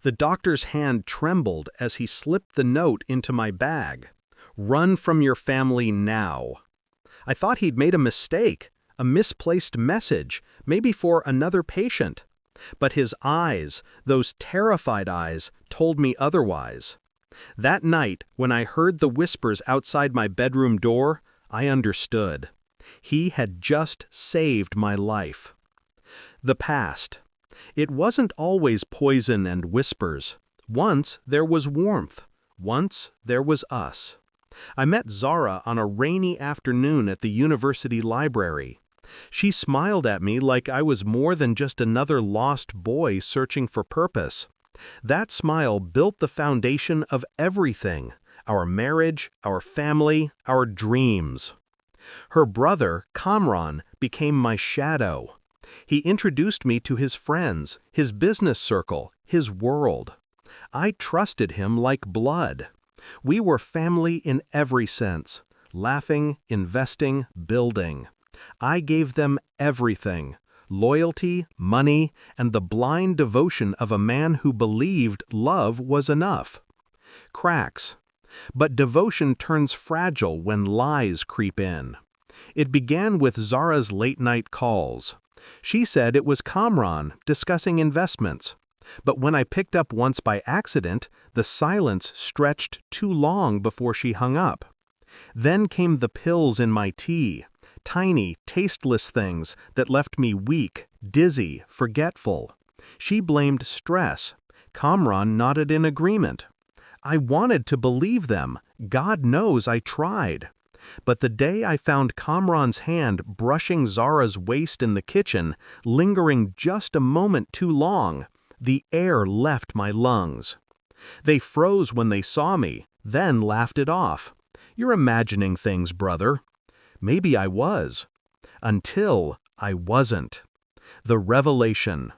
The doctor's hand trembled as he slipped the note into my bag. "Run from your family now." I thought he'd made a mistake, a misplaced message, maybe for another patient. But his eyes, those terrified eyes, told me otherwise. That night, when I heard the whispers outside my bedroom door, I understood. He had just saved my life. The past. It wasn't always poison and whispers. Once there was warmth. Once there was us. I met Zara on a rainy afternoon at the university library. She smiled at me like I was more than just another lost boy searching for purpose. That smile built the foundation of everything: our marriage, our family, our dreams. Her brother, Kamran, became my shadow. He introduced me to his friends, his business circle, his world. I trusted him like blood. We were family in every sense: laughing, investing, building. I gave them everything: loyalty, money, and the blind devotion of a man who believed love was enough. Cracks. But devotion turns fragile when lies creep in. It began with Zara's late-night calls. She said it was Kamran discussing investments. But when I picked up once by accident, the silence stretched too long before she hung up. Then came the pills in my tea, tiny, tasteless things that left me weak, dizzy, forgetful. She blamed stress. Kamran nodded in agreement. I wanted to believe them. God knows I tried. But the day I found Kamran's hand brushing Zara's waist in the kitchen, lingering just a moment too long, the air left my lungs. They froze when they saw me, then laughed it off. "You're imagining things, brother." Maybe I was. Until I wasn't. The revelation.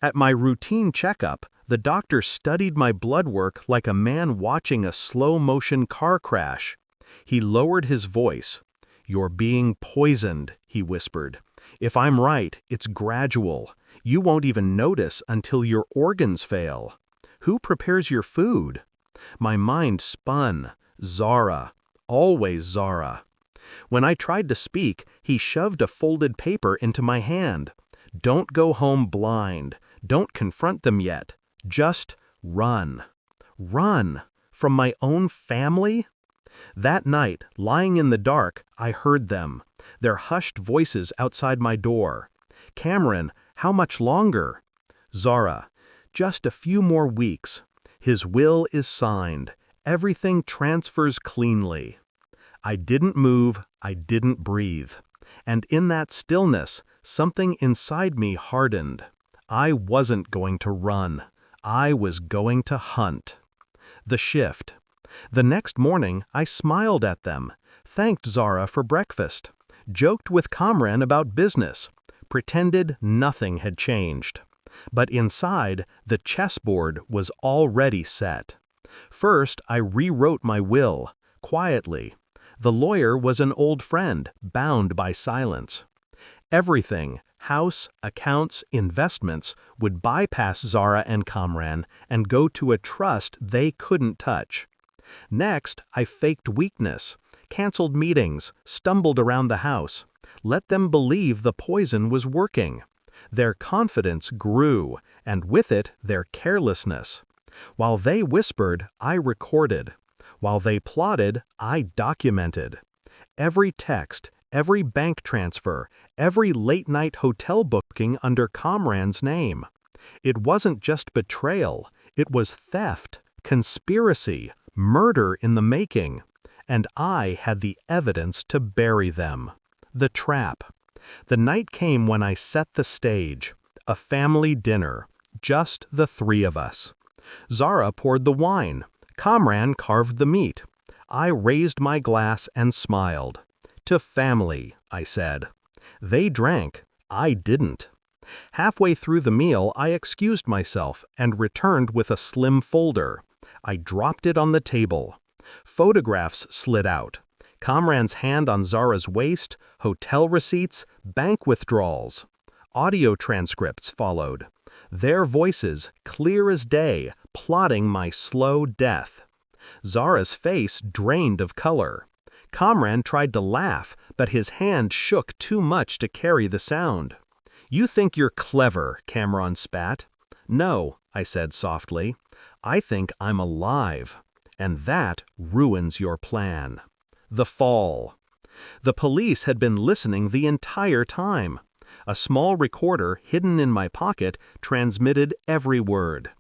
At my routine checkup, the doctor studied my blood work like a man watching a slow-motion car crash. He lowered his voice. "You're being poisoned," he whispered. "If I'm right, it's gradual. You won't even notice until your organs fail. Who prepares your food?" My mind spun. Zara. Always Zara. When I tried to speak, he shoved a folded paper into my hand. "Don't go home blind. Don't confront them yet. Just run." Run? From my own family? That night, lying in the dark, I heard them, their hushed voices outside my door. "Cameron, how much longer?" Zara, "Just a few more weeks. His will is signed. Everything transfers cleanly." I didn't move, I didn't breathe. And in that stillness, something inside me hardened. I wasn't going to run. I was going to hunt. The shift. The next morning, I smiled at them, thanked Zara for breakfast, joked with Kamran about business, pretended nothing had changed. But inside, the chessboard was already set. First, I rewrote my will, quietly. The lawyer was an old friend, bound by silence. Everything, house, accounts, investments, would bypass Zara and Kamran and go to a trust they couldn't touch. Next, I faked weakness, canceled meetings, stumbled around the house, let them believe the poison was working. Their confidence grew, and with it, their carelessness. While they whispered, I recorded. While they plotted, I documented. Every text, every bank transfer, every late-night hotel booking under Kamran's name. It wasn't just betrayal, it was theft, conspiracy, murder in the making. And I had the evidence to bury them. The trap. The night came when I set the stage. A family dinner. Just the three of us. Zara poured the wine. Kamran carved the meat. I raised my glass and smiled. "To family," I said. They drank. I didn't. Halfway through the meal, I excused myself and returned with a slim folder. I dropped it on the table. Photographs slid out. Kamran's hand on Zara's waist, hotel receipts, bank withdrawals. Audio transcripts followed. Their voices, clear as day, plotting my slow death. Zara's face drained of color. Kamran tried to laugh, but his hand shook too much to carry the sound. "You think you're clever," Kamran spat. "No," I said softly. "I think I'm alive. And that ruins your plan." The fall. The police had been listening the entire time. A small recorder hidden in my pocket transmitted every word.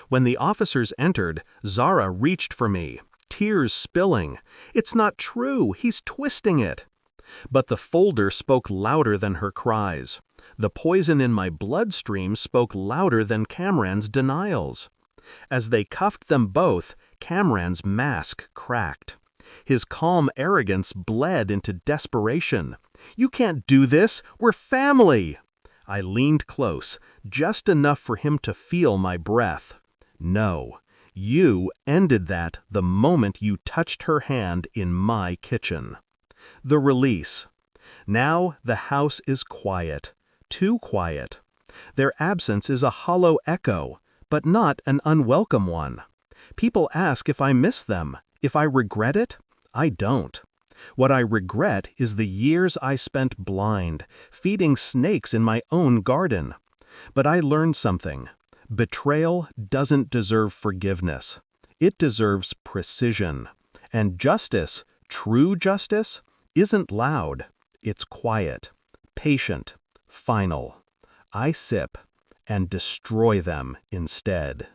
When the officers entered, Zara reached for me, tears spilling. "It's not true, he's twisting it." But the folder spoke louder than her cries. The poison in my bloodstream spoke louder than Kamran's denials. As they cuffed them both, Kamran's mask cracked. His calm arrogance bled into desperation. "You can't do this! We're family!" I leaned close, just enough for him to feel my breath. "No, you ended that the moment you touched her hand in my kitchen." The release. Now the house is quiet. Too quiet. Their absence is a hollow echo, but not an unwelcome one. People ask if I miss them, if I regret it. I don't. What I regret is the years I spent blind, feeding snakes in my own garden. But I learned something. Betrayal doesn't deserve forgiveness. It deserves precision. And justice, true justice, isn't loud. It's quiet, patient, final. I sip and destroy them instead.